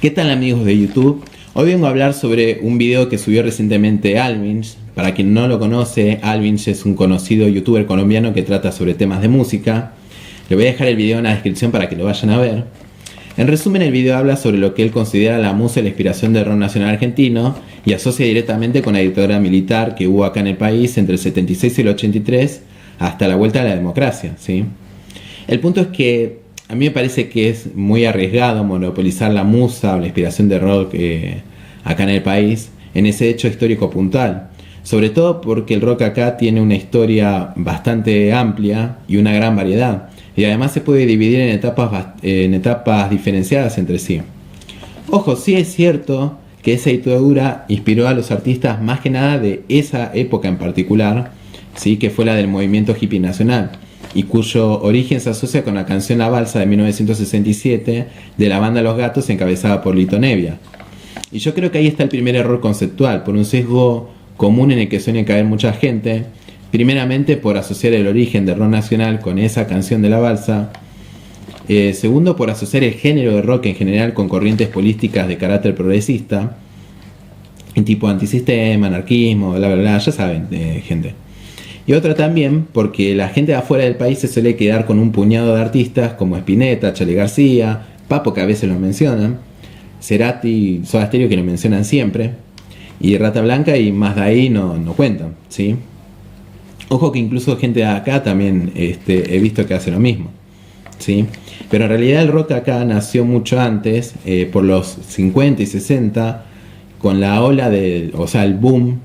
¿Qué tal, amigos de YouTube? Hoy vengo a hablar sobre un video que subió recientemente Alvinch. Para quien no lo conoce, Alvinch es un conocido youtuber colombiano que trata sobre temas de música. Le voy a dejar el video en la descripción para que lo vayan a ver. En resumen, el video habla sobre lo que él considera la musa y la inspiración del rock nacional argentino y asocia directamente con la dictadura militar que hubo acá en el país entre el 76 y el 83 hasta la vuelta a la democracia, ¿sí? El punto es que a mí me parece que es muy arriesgado monopolizar la musa o la inspiración de rock acá en el país en ese hecho histórico puntual. Sobre todo porque el rock acá tiene una historia bastante amplia y una gran variedad. Y además se puede dividir en etapas diferenciadas entre sí. Ojo, sí es cierto que esa dictadura inspiró a los artistas más que nada de esa época en particular, ¿sí? Que fue la del movimiento hippie nacional, y cuyo origen se asocia con la canción La Balsa de 1967 de la banda Los Gatos, encabezada por Lito Nebbia. Y yo creo que ahí está el primer error conceptual, por un sesgo común en el que suele caer mucha gente. Primeramente por asociar el origen del rock nacional con esa canción de La Balsa. Segundo, por asociar el género de rock en general con corrientes políticas de carácter progresista, tipo antisistema, anarquismo, bla bla bla, ya saben, gente. Y otra también porque la gente de afuera del país se suele quedar con un puñado de artistas como Spinetta, Charly García, Papo, que a veces lo mencionan, Cerati, Soda Stereo, que lo mencionan siempre, y Rata Blanca, y más de ahí no cuentan, ¿sí? Ojo que incluso gente de acá también he visto que hace lo mismo, ¿sí? Pero en realidad el rock acá nació mucho antes, por los 50 y 60, con la ola el boom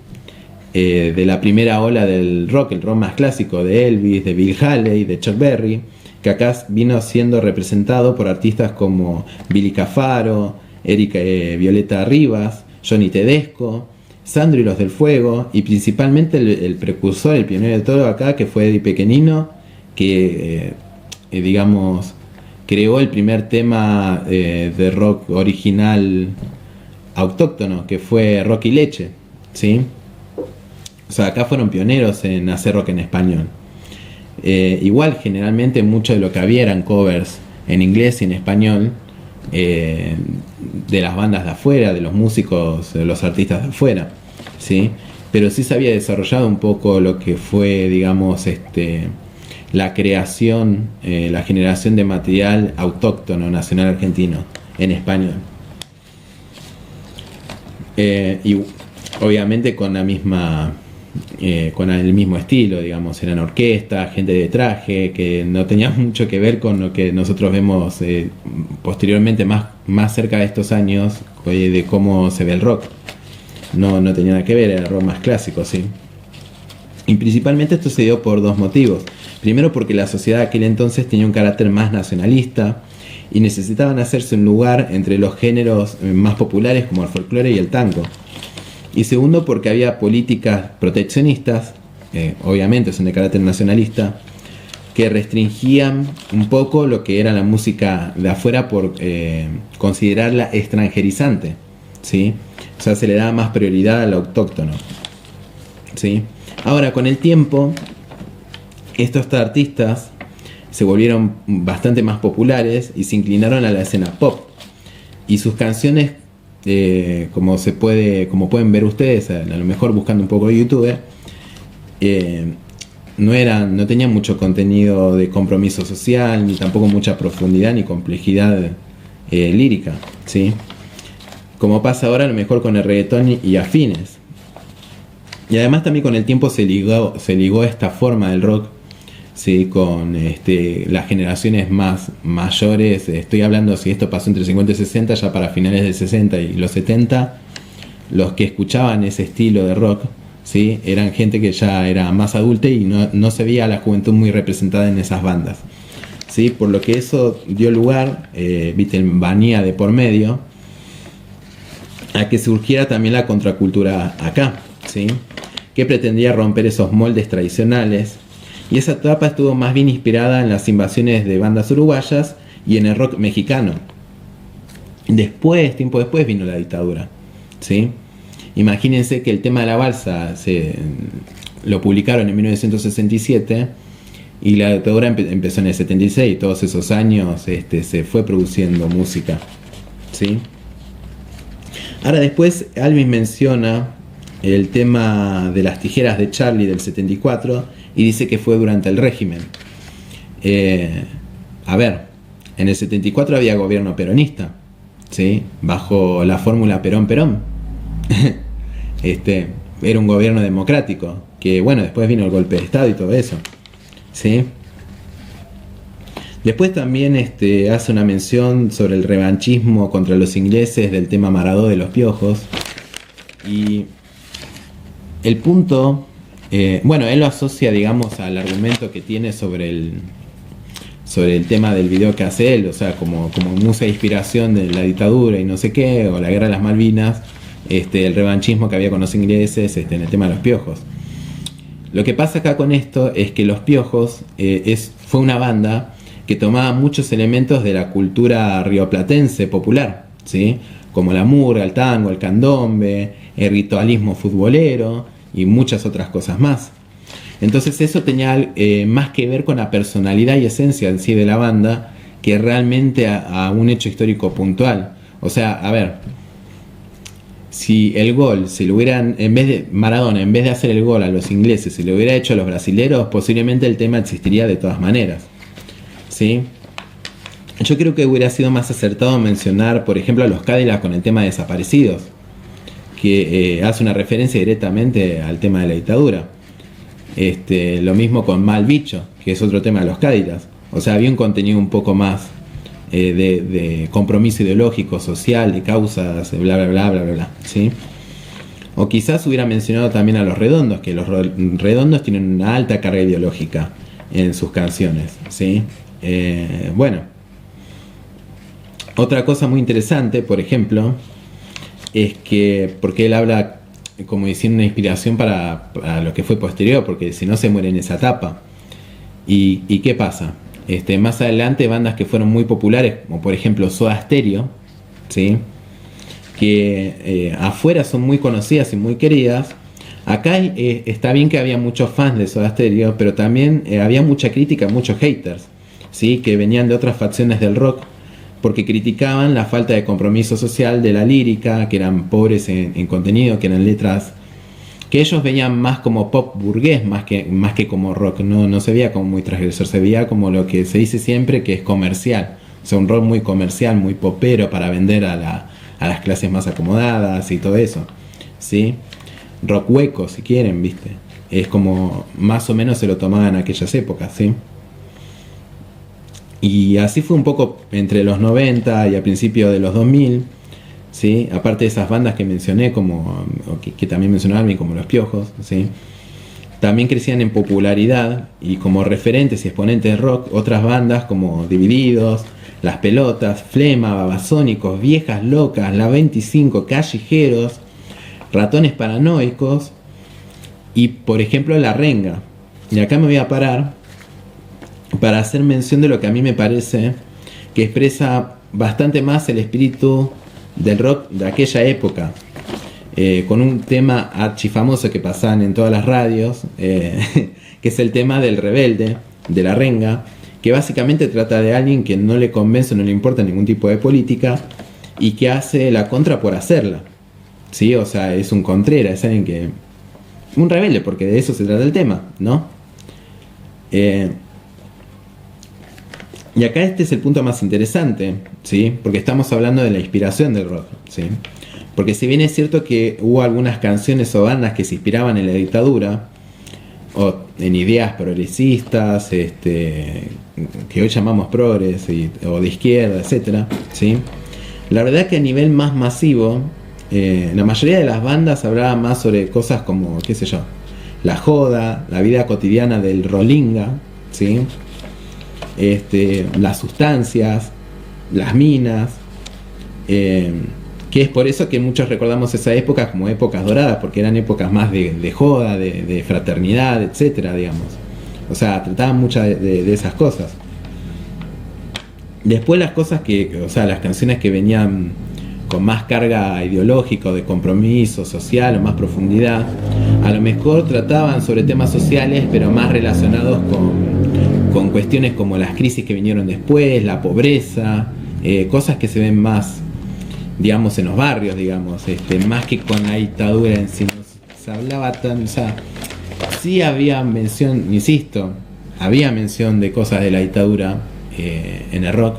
de la primera ola del rock, el rock más clásico de Elvis, de Bill Haley, de Chuck Berry, que acá vino siendo representado por artistas como Billy Cafaro, Violeta Rivas, Johnny Tedesco, Sandro y los del Fuego, y principalmente el precursor, el pionero de todo acá, que fue Eddie Pequenino, que creó el primer tema de rock original autóctono, que fue Rock y Leche, ¿sí? O sea, acá fueron pioneros en hacer rock en español. Igual, generalmente mucho de lo que había eran covers en inglés y en español, de las bandas de afuera, de los músicos, de los artistas de afuera, ¿sí? Pero sí se había desarrollado un poco lo que fue, la creación, la generación de material autóctono nacional argentino en español. Y obviamente con la misma... con el mismo estilo, digamos, eran orquestas, gente de traje, que no tenía mucho que ver con lo que nosotros vemos posteriormente, más cerca de estos años, de cómo se ve el rock. No tenía nada que ver, era el rock más clásico, ¿sí? Y principalmente esto se dio por dos motivos. Primero, porque la sociedad de aquel entonces tenía un carácter más nacionalista y necesitaban hacerse un lugar entre los géneros más populares como el folclore y el tango. Y segundo, porque había políticas proteccionistas, obviamente son de carácter nacionalista, que restringían un poco lo que era la música de afuera por considerarla extranjerizante, ¿sí? O sea, se le daba más prioridad al autóctono, ¿sí? Ahora, con el tiempo, estos artistas se volvieron bastante más populares y se inclinaron a la escena pop. Y sus canciones, como pueden ver ustedes, a lo mejor buscando un poco de YouTube, no tenían mucho contenido de compromiso social, ni tampoco mucha profundidad ni complejidad lírica, ¿sí? Como pasa ahora a lo mejor con el reggaetón y afines. Y además también con el tiempo se ligó esta forma del rock, ¿sí? Con las generaciones más mayores. Estoy hablando, si esto pasó entre 50 y 60, ya para finales del 60 y los 70, los que escuchaban ese estilo de rock, ¿sí? Eran gente que ya era más adulta y no se veía a la juventud muy representada en esas bandas, ¿sí? Por lo que eso dio lugar, Beatlemanía de por medio, a que surgiera también la contracultura acá, ¿sí? Que pretendía romper esos moldes tradicionales. Y esa etapa estuvo más bien inspirada en las invasiones de bandas uruguayas y en el rock mexicano. Tiempo después vino la dictadura, ¿sí? Imagínense que el tema de La Balsa lo publicaron en 1967 y la dictadura empezó en el 76. Todos esos años se fue produciendo música, ¿sí? Ahora después Alvin menciona el tema de las tijeras de Charlie del 74 y dice que fue durante el régimen. A ver, en el 74 había gobierno peronista, ¿sí? Bajo la fórmula Perón-Perón. Era un gobierno democrático, que bueno, después vino el golpe de Estado y todo eso, ¿sí? Después también hace una mención sobre el revanchismo contra los ingleses del tema Maradó de los Piojos. Y el punto, bueno, él lo asocia, digamos, al argumento que tiene sobre el tema del video que hace él, o sea, como mucha inspiración de la dictadura y no sé qué, o la guerra de las Malvinas, el revanchismo que había con los ingleses en el tema de los Piojos. Lo que pasa acá con esto es que los Piojos fue una banda que tomaba muchos elementos de la cultura rioplatense popular, ¿sí? Como la murga, el tango, el candombe, el ritualismo futbolero y muchas otras cosas más. Entonces eso tenía más que ver con la personalidad y esencia en sí de la banda que realmente a un hecho histórico puntual. O sea, a ver, si el gol, si lo hubieran, en vez de Maradona, en vez de hacer el gol a los ingleses, si lo hubiera hecho a los brasileros, posiblemente el tema existiría de todas maneras, ¿sí? Yo creo que hubiera sido más acertado mencionar, por ejemplo, a los Cadillacs con el tema de Desaparecidos, que hace una referencia directamente al tema de la dictadura. Lo mismo con Mal Bicho, que es otro tema de los Cadillacs. O sea, había un contenido un poco más de compromiso ideológico, social, de causas, bla, bla, bla, bla, bla, bla, ¿sí? O quizás hubiera mencionado también a los Redondos, que los Redondos tienen una alta carga ideológica en sus canciones, ¿sí? Bueno, otra cosa muy interesante, por ejemplo, es que, porque él habla como diciendo una inspiración para lo que fue posterior, porque si no se muere en esa etapa. ¿Y qué pasa? Más adelante bandas que fueron muy populares, como por ejemplo Soda Stereo, ¿sí? Que afuera son muy conocidas y muy queridas. Acá está bien que había muchos fans de Soda Stereo, pero también había mucha crítica, muchos haters, ¿sí? Que venían de otras facciones del rock, porque criticaban la falta de compromiso social de la lírica, que eran pobres en contenido, que eran letras que ellos veían más como pop burgués, más que como rock. No se veía como muy transgresor, se veía como lo que se dice siempre, que es comercial. O sea, un rock muy comercial, muy popero, para vender a las clases más acomodadas y todo eso, ¿sí? Rock hueco, si quieren, ¿viste? Es como más o menos se lo tomaban en aquellas épocas, ¿sí? Y así fue un poco entre los 90 y a principios de los 2000, ¿sí? Aparte de esas bandas que mencioné, que también mencionó Alvin, como Los Piojos, ¿sí? También crecían en popularidad y como referentes y exponentes de rock otras bandas como Divididos, Las Pelotas, Flema, Babasónicos, Viejas Locas, La 25, Callejeros, Ratones Paranoicos y por ejemplo La Renga. Y acá me voy a parar para hacer mención de lo que a mí me parece que expresa bastante más el espíritu del rock de aquella época, con un tema archifamoso que pasaban en todas las radios, que es el tema del rebelde, de La Renga, que básicamente trata de alguien que no le convence, no le importa ningún tipo de política y que hace la contra por hacerla, ¿sí? O sea, es un contrera, es alguien que... un rebelde, porque de eso se trata el tema, ¿no? Y acá este es el punto más interesante, ¿sí? Porque estamos hablando de la inspiración del rock, ¿sí? Porque si bien es cierto que hubo algunas canciones o bandas que se inspiraban en la dictadura, o en ideas progresistas, que hoy llamamos progres, o de izquierda, etcétera, ¿sí? La verdad que a nivel más masivo, la mayoría de las bandas hablaban más sobre cosas como, qué sé yo, la joda, la vida cotidiana del rolinga, ¿sí? Las sustancias, las minas, que es por eso que muchos recordamos esa época como épocas doradas, porque eran épocas más de joda, de fraternidad, etcétera, digamos. O sea, trataban muchas de esas cosas. Después las cosas o sea, las canciones que venían con más carga ideológica o de compromiso social o más profundidad, a lo mejor trataban sobre temas sociales, pero más relacionados con cuestiones como las crisis que vinieron después, la pobreza, cosas que se ven más digamos, en los barrios, digamos, más que con la dictadura en sí. No se hablaba tan, o sea, sí había mención, insisto, había mención de cosas de la dictadura en el rock,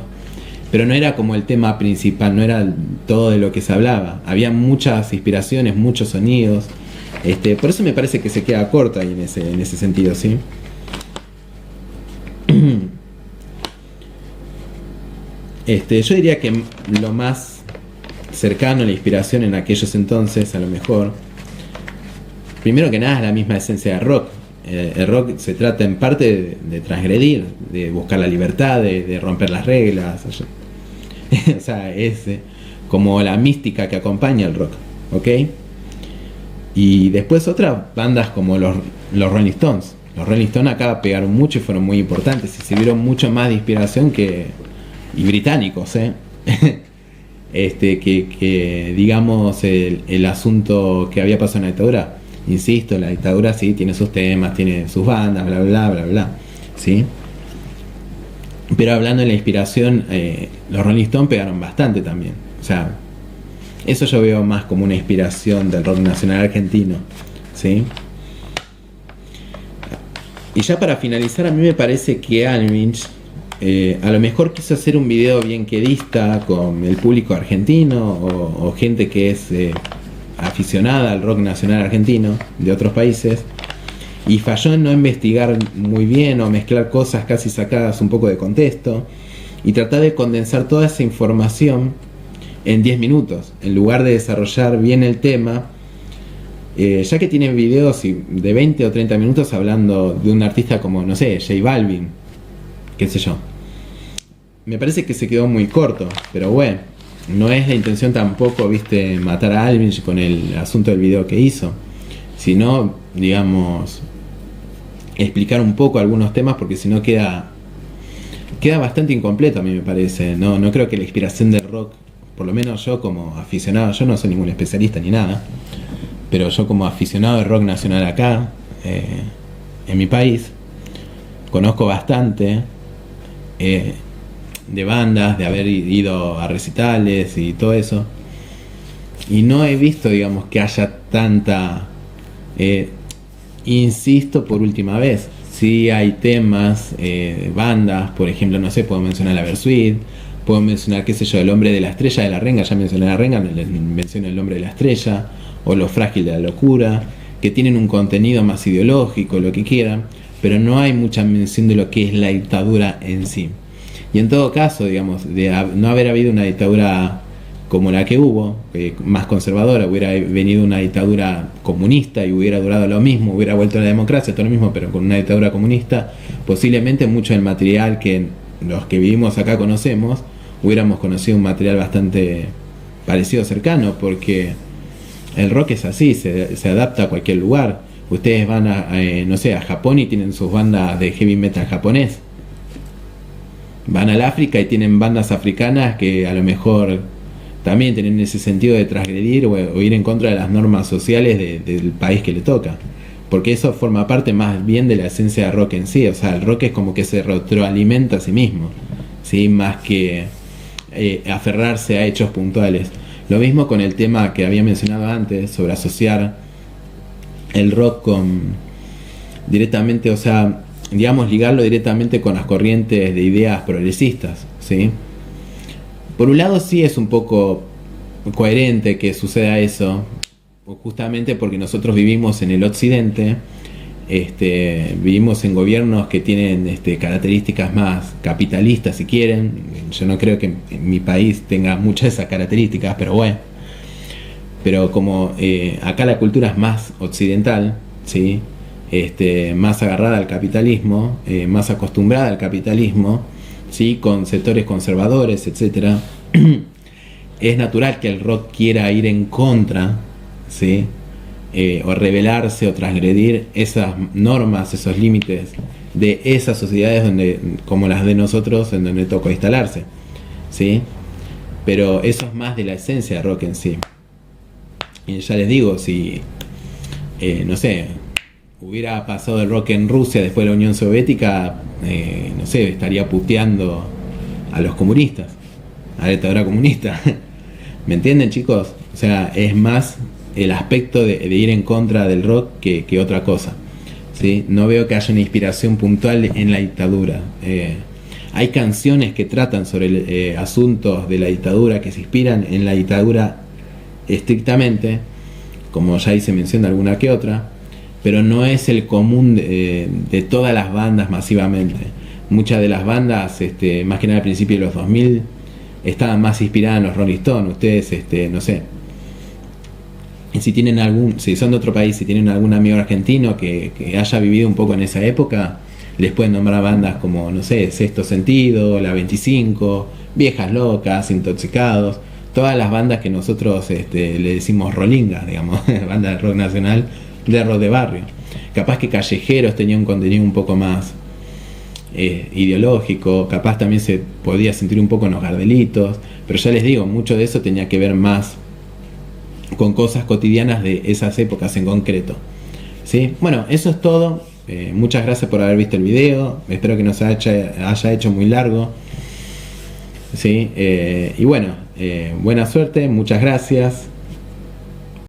pero no era como el tema principal, no era todo de lo que se hablaba. Había muchas inspiraciones, muchos sonidos. Por eso me parece que se queda corta ahí en ese sentido, ¿sí? Yo diría que lo más cercano a la inspiración en aquellos entonces, a lo mejor, primero que nada es la misma esencia del rock. El rock se trata en parte de transgredir, de buscar la libertad, de romper las reglas. O sea, es como la mística que acompaña el rock, ¿ok? Y después otras bandas como los Rolling Stones. Los Rolling Stones acá pegaron mucho y fueron muy importantes y sirvieron mucho más de inspiración y británicos, que digamos el asunto que había pasado en la dictadura. Insisto, la dictadura sí tiene sus temas, tiene sus bandas, bla bla bla bla, ¿sí? Pero hablando de la inspiración, los Rolling Stones pegaron bastante también. O sea, eso yo veo más como una inspiración del rock nacional argentino, ¿sí? Y ya para finalizar, a mí me parece que Alvinch a lo mejor quiso hacer un video bien quedista con el público argentino o gente que es aficionada al rock nacional argentino de otros países, y falló en no investigar muy bien o mezclar cosas casi sacadas un poco de contexto y tratar de condensar toda esa información en 10 minutos en lugar de desarrollar bien el tema, ya que tienen videos de 20 o 30 minutos hablando de un artista como, no sé, J Balvin, qué sé yo. Me parece que se quedó muy corto, pero bueno, no es la intención tampoco, viste, matar a Alvin con el asunto del video que hizo, sino, digamos, explicar un poco algunos temas, porque si no queda bastante incompleto, a mí me parece. No creo que la inspiración del rock, por lo menos yo como aficionado, yo no soy ningún especialista ni nada, pero yo como aficionado de rock nacional acá, en mi país, conozco bastante de bandas, de haber ido a recitales y todo eso, y no he visto, digamos, que haya tanta, insisto por última vez, sí hay temas, bandas, por ejemplo, no sé, puedo mencionar la Versuit, puedo mencionar, qué sé yo, El Hombre de la Estrella de la Renga, ya mencioné la Renga, menciono El Hombre de la Estrella, o Lo Frágil de la Locura, que tienen un contenido más ideológico, lo que quieran, pero no hay mucha mención de lo que es la dictadura en sí. Y en todo caso, digamos, de no haber habido una dictadura como la que hubo, más conservadora, hubiera venido una dictadura comunista y hubiera durado lo mismo, hubiera vuelto a la democracia, todo lo mismo, pero con una dictadura comunista, posiblemente mucho del material que los que vivimos acá conocemos, hubiéramos conocido un material bastante parecido, cercano, porque el rock es así, se adapta a cualquier lugar. Ustedes van no sé, a Japón y tienen sus bandas de heavy metal japonés. Van al África y tienen bandas africanas que a lo mejor también tienen ese sentido de transgredir o ir en contra de las normas sociales del país que le toca. Porque eso forma parte más bien de la esencia del rock en sí. O sea, el rock es como que se retroalimenta a sí mismo, ¿sí? Más que aferrarse a hechos puntuales. Lo mismo con el tema que había mencionado antes sobre asociar el rock con directamente, o sea, digamos, ligarlo directamente con las corrientes de ideas progresistas, ¿sí? Por un lado sí es un poco coherente que suceda eso, justamente porque nosotros vivimos en el occidente, vivimos en gobiernos que tienen características más capitalistas, si quieren. Yo no creo que en mi país tenga muchas de esas características, pero bueno. Pero como acá la cultura es más occidental, ¿sí? Más agarrada al capitalismo, más acostumbrada al capitalismo, ¿sí? Con sectores conservadores, etcétera. Es natural que el rock quiera ir en contra, ¿sí? O rebelarse o transgredir esas normas, esos límites de esas sociedades como las de nosotros, en donde tocó instalarse, ¿sí? Pero eso es más de la esencia del rock en sí. Y ya les digo, si no sé, hubiera pasado el rock en Rusia después de la Unión Soviética, no sé, estaría puteando a los comunistas, a la dictadura comunista. ¿Me entienden, chicos? O sea, es más el aspecto de ir en contra del rock que otra cosa. ¿Sí? No veo que haya una inspiración puntual en la dictadura. Hay canciones que tratan sobre asuntos de la dictadura, que se inspiran en la dictadura estrictamente, como ya hice mención de alguna que otra, pero no es el común de todas las bandas masivamente. Muchas de las bandas, más que nada al principio de los 2000, estaban más inspiradas en los Rolling Stones. Ustedes, no sé, si tienen si son de otro país, si tienen algún amigo argentino que haya vivido un poco en esa época, les pueden nombrar bandas como, no sé, Sexto Sentido, La 25, Viejas Locas, Intoxicados, todas las bandas que nosotros le decimos rolingas, digamos, bandas de rock nacional, de rock de barrio. Capaz que Callejeros tenía un contenido un poco más ideológico, capaz también se podía sentir un poco en los Gardelitos, pero ya les digo, mucho de eso tenía que ver más con cosas cotidianas de esas épocas en concreto. ¿Sí? Bueno, eso es todo. Muchas gracias por haber visto el video. Espero que no se haya hecho muy largo. ¿Sí? Y bueno, buena suerte, muchas gracias.